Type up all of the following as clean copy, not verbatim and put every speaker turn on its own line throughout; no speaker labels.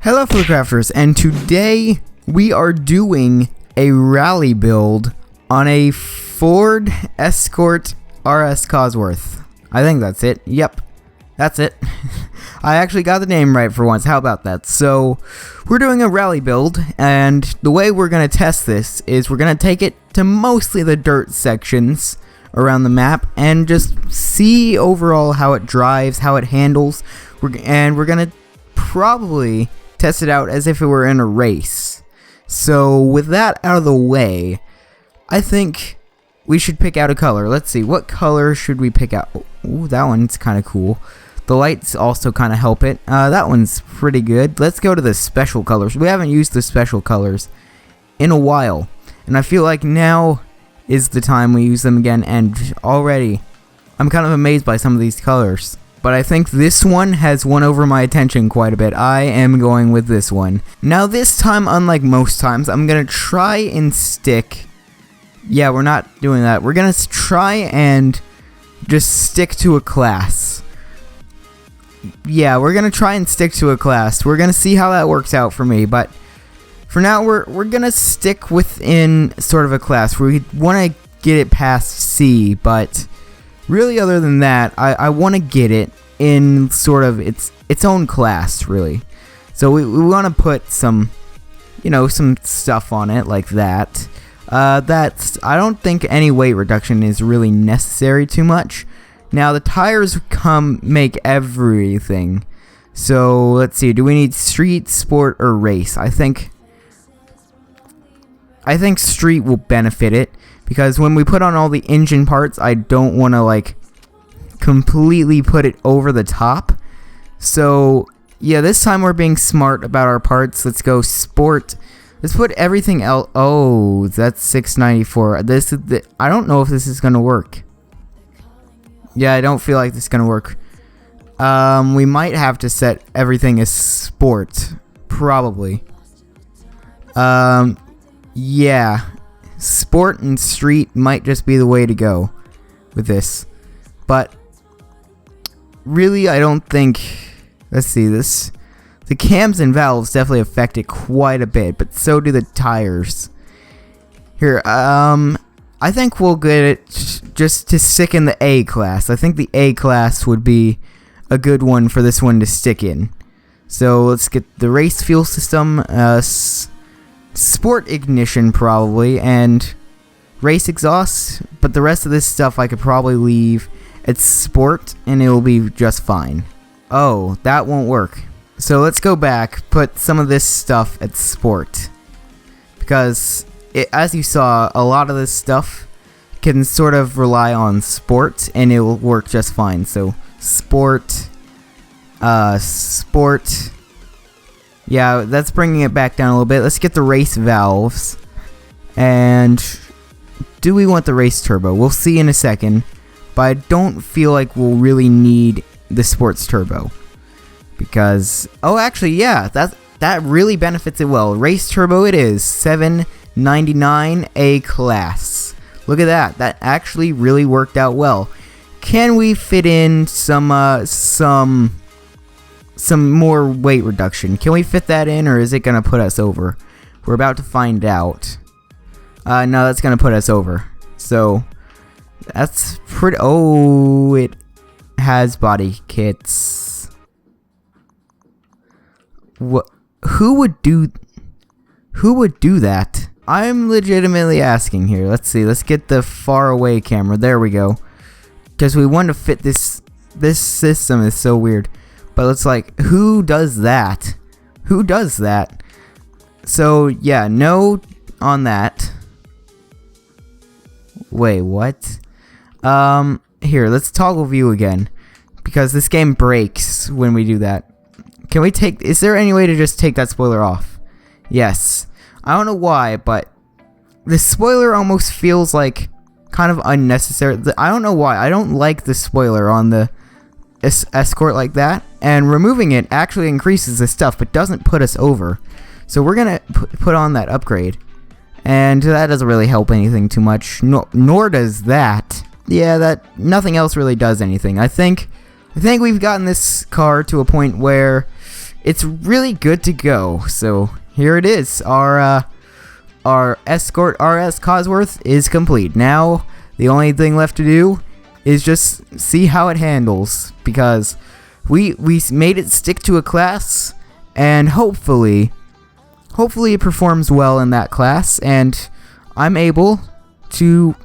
Hello Flowcrafters, and today we are doing a rally build on a Ford Escort RS Cosworth. I think that's it. Yep, that's it. I actually got the name right for once. How about that? So we're doing a rally build, and the way we're going to test this is we're going to take it to mostly the dirt sections around the map and just see overall how it drives, how it handles, and we're going to probably test it out as if it were in a race. So with that out of the way, I think we should pick out a color. Let's see, what color should we pick out? Ooh, that one's kind of cool. The lights also kind of help it. That one's pretty good. Let's go to the special colors. We haven't used the special colors in a while, and I feel like now is the time we use them again, and already I'm kind of amazed by some of these colors. But I think this one has won over my attention quite a bit. I am going with this one. Now this time, unlike most times, I'm going to try and stick... Yeah, we're not doing that. We're going to try and just stick to a class. Yeah, we're going to try and stick to a class. We're going to see how that works out for me. But for now, we're going to stick within sort of a class. We want to get it past C, but... really, other than that, I want to get it in sort of its own class, really. So we want to put some, some stuff on it like that. I don't think any weight reduction is really necessary too much. Now the tires make everything. So let's see, do we need street, sport, or race? I think street will benefit it. Because when we put on all the engine parts, I don't want to, completely put it over the top. So, yeah, this time we're being smart about our parts. Let's go sport. Let's put everything else. Oh, that's 694. I don't know if this is going to work. Yeah, I don't feel like this is going to work. We might have to set everything as sport. Probably. Yeah. Sport and street might just be the way to go with this. But really, I don't think... Let's see, the cams and valves definitely affect it quite a bit, but so do the tires. Here, I think we'll get it just to stick in the A class. I think the A class would be a good one for this one to stick in. So let's get the race fuel system, sport ignition probably, and race exhaust, but the rest of this stuff I could probably leave at sport and it will be just fine. Oh, that won't work. So let's go back, put some of this stuff at sport, because as you saw, a lot of this stuff can sort of rely on sport and it will work just fine. So sport, sport. Yeah, that's bringing it back down a little bit. Let's get the race valves. And do we want the race turbo? We'll see in a second. But I don't feel like we'll really need the sports turbo. Because, oh, actually, yeah, that really benefits it well. Race turbo it is. 799 A class. Look at that. That actually really worked out well. Can we fit in some more weight reduction? Can we fit that in, or is it going to put us over? We're about to find out. No, that's going to put us over. So, that's pretty... Oh, it has body kits. What? Who would do that? I'm legitimately asking here. Let's see. Let's get the far away camera. There we go. Because we want to fit this. This system is so weird. But it's like, who does that? Who does that? So, yeah, no on that. Wait, what? Here, let's toggle view again. Because this game breaks when we do that. Can we take... Is there any way to just take that spoiler off? Yes. I don't know why, but the spoiler almost feels like kind of unnecessary. I don't know why. I don't like the spoiler on the Escort like that, and removing it actually increases the stuff but doesn't put us over. So we're gonna put on that upgrade, and that doesn't really help anything too much, nor does that. Yeah, that nothing else really does anything. I think we've gotten this car to a point where it's really good to go. So here it is. Our Escort RS Cosworth is complete. Now the only thing left to do is just see how it handles, because we made it stick to a class, and hopefully it performs well in that class, and I'm able to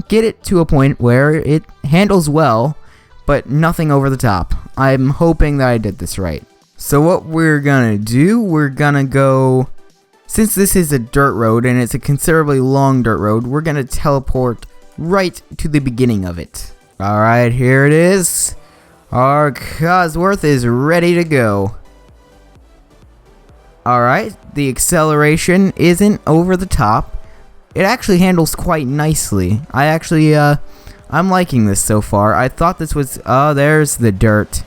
get it to a point where it handles well, but nothing over the top. I'm hoping that I did this right. So what we're gonna do, we're gonna go, since this is a dirt road and it's a considerably long dirt road, we're gonna teleport right to the beginning of it. Alright, here it is. Our Cosworth is ready to go. Alright, the acceleration isn't over the top. It actually handles quite nicely. I'm liking this so far. I thought this was, oh, there's the dirt.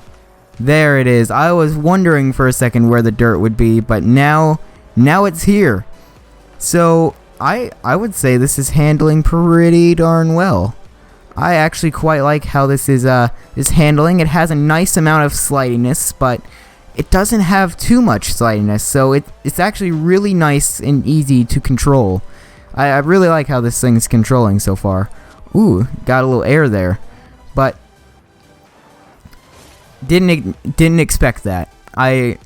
There it is. I was wondering for a second where the dirt would be, but now it's here. So I would say this is handling pretty darn well. I actually quite like how this is handling. It has a nice amount of slidiness, but it doesn't have too much slidiness, so it's actually really nice and easy to control. I really like how this thing's controlling so far. Ooh, got a little air there, but didn't expect that. I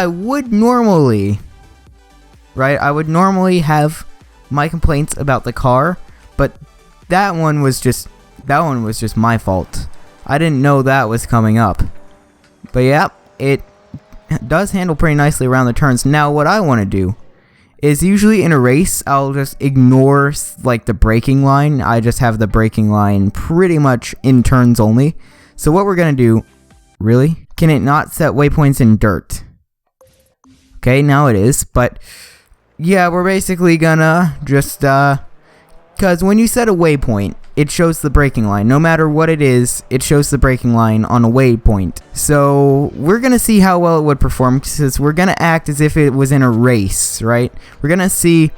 would normally, right? I would normally have my complaints about the car, but that one was just my fault. I didn't know that was coming up. But yeah, it does handle pretty nicely around the turns. Now what I want to do is, usually in a race I'll just ignore like the braking line. I just have the braking line pretty much in turns only. So what we're gonna do, really? Can it not set waypoints in dirt? Okay, now it is, but yeah, we're basically gonna just because when you set a waypoint, it shows the braking line. No matter what it is, it shows the braking line on a waypoint. So we're going to see how well it would perform, because we're going to act as if it was in a race, right? We're going to see,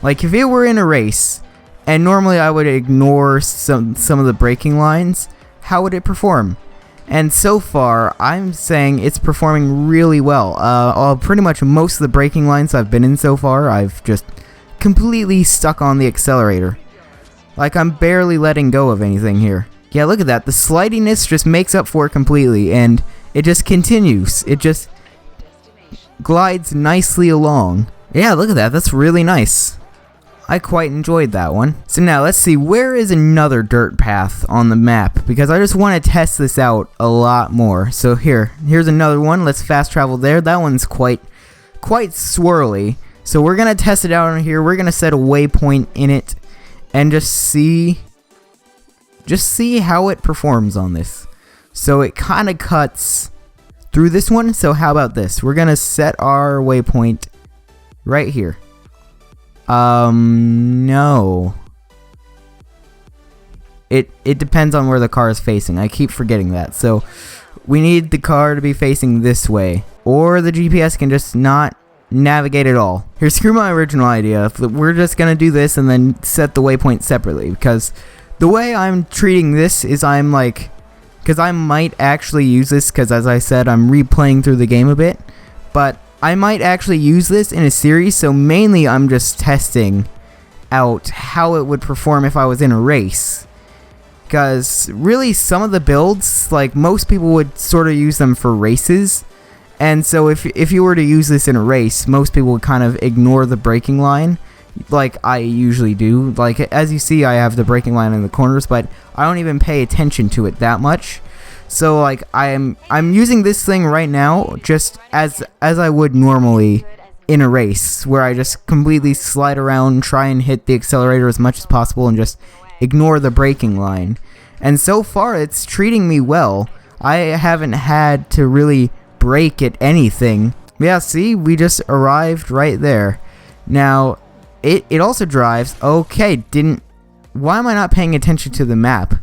like, if it were in a race, and normally I would ignore some of the braking lines, how would it perform? And so far, I'm saying it's performing really well. Pretty much most of the braking lines I've been in so far, I've just completely stuck on the accelerator. Like, I'm barely letting go of anything here. Yeah, look at that. The slidiness just makes up for it completely, and it just continues. It just glides nicely along. Yeah, look at that. That's really nice. I quite enjoyed that one. So now, let's see. Where is another dirt path on the map? Because I just want to test this out a lot more. So here's another one. Let's fast travel there. That one's quite swirly. So we're going to test it out on here. We're going to set a waypoint in it, and just see how it performs on this. So it kind of cuts through this one. So how about this? We're gonna set our waypoint right here. No. It depends on where the car is facing. I keep forgetting that. So we need the car to be facing this way, or the GPS can just not navigate at all. Here, screw my original idea. We're just gonna do this and then set the waypoint separately, because the way I'm treating this is because I might actually use this, because as I said, I'm replaying through the game a bit, but I might actually use this in a series. So mainly I'm just testing out how it would perform if I was in a race, because really some of the builds, like, most people would sort of use them for races. And so if you were to use this in a race, most people would kind of ignore the braking line, like I usually do. Like, as you see, I have the braking line in the corners, but I don't even pay attention to it that much. So like, I'm using this thing right now just as I would normally in a race, where I just completely slide around, try and hit the accelerator as much as possible, and just ignore the braking line. And so far, it's treating me well. I haven't had to really brake at anything. Yeah, see, we just arrived right there. Now it also drives, okay, why am I not paying attention to the map?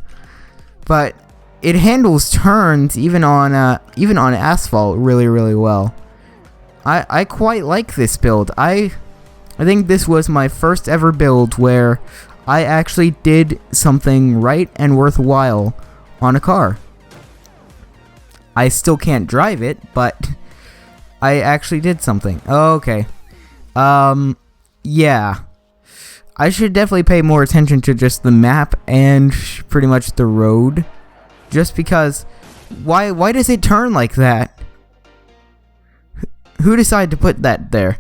But it handles turns even on asphalt really well. I quite like this build. I think this was my first ever build where I actually did something right and worthwhile on a car. I still can't drive it, but I actually did something. Okay. Yeah. I should definitely pay more attention to just the map and pretty much the road. Just because, why does it turn like that? Who decided to put that there?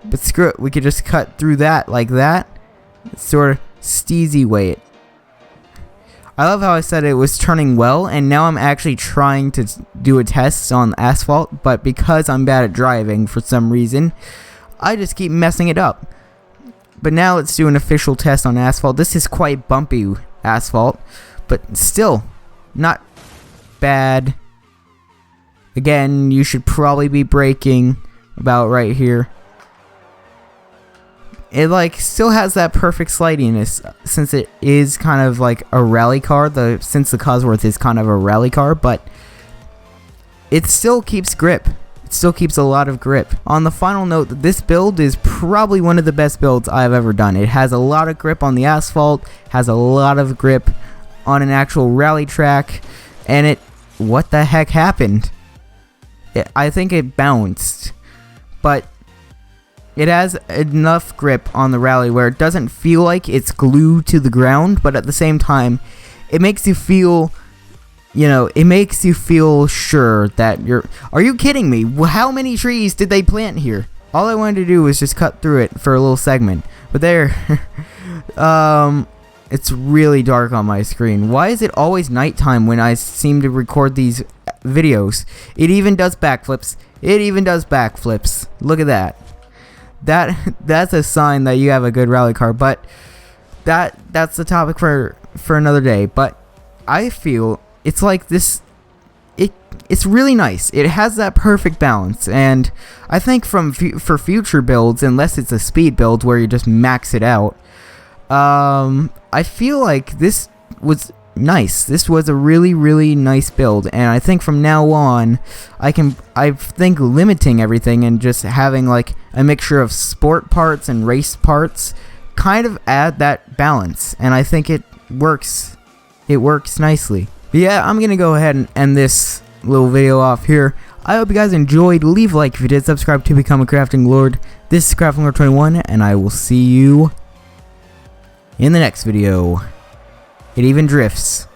But screw it, we could just cut through that like that. Sort of steezy way it. I love how I said it was turning well, and now I'm actually trying to do a test on asphalt, but because I'm bad at driving for some reason, I just keep messing it up. But now let's do an official test on asphalt. This is quite bumpy asphalt, but still not bad. Again, you should probably be braking about right here. It like still has that perfect slidiness since it is kind of like a rally car. Since the Cosworth is kind of a rally car, but it still keeps grip. Still keeps a lot of grip. On the final note, this build is probably one of the best builds I've ever done. It has a lot of grip on the asphalt, has a lot of grip on an actual rally track, and what the heck happened? I think it bounced, but it has enough grip on the rally where it doesn't feel like it's glued to the ground, but at the same time, it makes you feel, it makes you feel sure that are you kidding me? How many trees did they plant here? All I wanted to do was just cut through it for a little segment. But there, it's really dark on my screen. Why is it always nighttime when I seem to record these videos? It even does backflips. It even does backflips. Look at that. That's a sign that you have a good rally car. But that's the topic for another day. But I feel it's like this, it's really nice. It has that perfect balance, and I think for future builds, unless it's a speed build where you just max it out, I feel like this was nice. This was a really, really nice build, and I think from now on, I think limiting everything and just having like a mixture of sport parts and race parts kind of add that balance, and I think it works. It works nicely. But yeah, I'm gonna go ahead and end this little video off here. I hope you guys enjoyed. Leave a like if you did. Subscribe to become a crafting lord. This is Crafting Lord 21, and I will see you in the next video. It even drifts.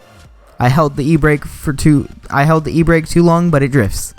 I held the e-brake too long, but it drifts.